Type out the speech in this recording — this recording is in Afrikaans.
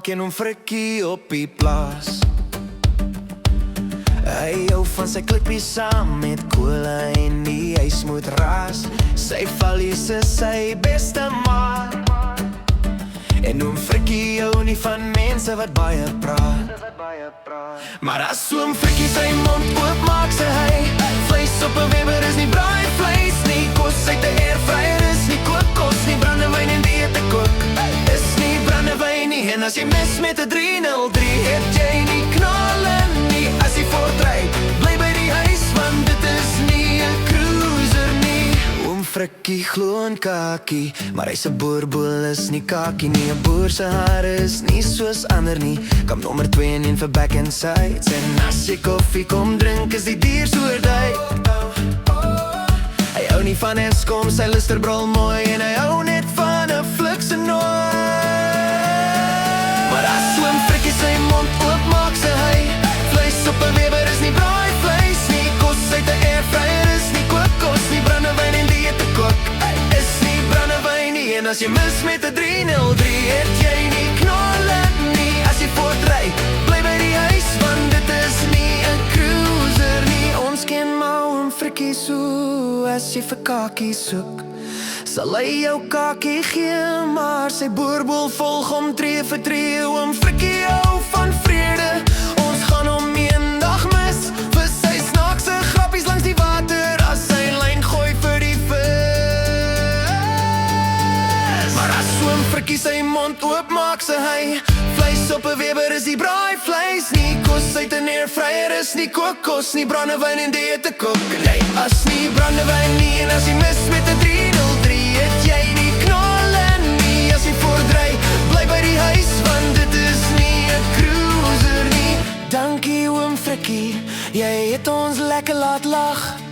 maak en oom Frikkie op die plaas. Hy hou van sy klippies saam met cola en die huis moet raas. Sy valies is sy beste maat. En oom Frikkie hou nie van mense wat baie praat. Maar as oom Frikkie sy mond oop maak, sê hy: vleis op 'n Weber is nie braai vleis nie. Kos uit 'n airfryer is nie kookkos nie. Brandewyn en dieet te kook is nie brandewyn nie. En as jy mis met 'n 303, het jy nie knalle nie. As jy voortry, bly by die huis, want dit is nie 'n cruiser nie. Oom Frikkie glo in kakie, maar hy se boerboel is nie kakie nie. 'n Boer se hare is nie soos ander nie. Kam nommer 2 en 1 vir back and sides. En as jy koffie kom drink, is die dier soort hy. Hy hou nie van Eskom, sy luster brul mooi. En hy hou net van 'n flikse nooi. Maar as oom Frikkie sy mond oop maak, sê hy: vleis op 'n Weber is nie braai vleis nie. Kos uit 'n airfryer is nie kookkos nie. Brandewyn en dieet te kook is nie brandewyn nie. En as jy mis met 'n 303, het jy nie knalle nie. As jy voortry, bly by die huis, want dit is nie 'n cruiser nie. Ons ken maar oom Frikkie so. As jy vir kakie soek, sal hy jou kakie gee, maar sy boerboel volg hom tree vir tree. Oom Frikkie hou van vrede, ons gaan hom eendag mis vir sy snaakse grappies langs die water, as sy lyn gooi vir die vis. Maar as oom Frikkie sy mond oop maak, sê hy: vleis op 'n Weber is die braai vleis nie. Kos uit 'n airfryer is nie kookkos nie. Brandewyn en dieet te kook, nee, as nie brandewyn nie. En as jy mis met 'n 303, het jy nie knalle nie. As jy voordry, bly by die huis, want dit is nie 'n cruiser nie. Dankie oom Frikkie, jy het ons lekker laat lag.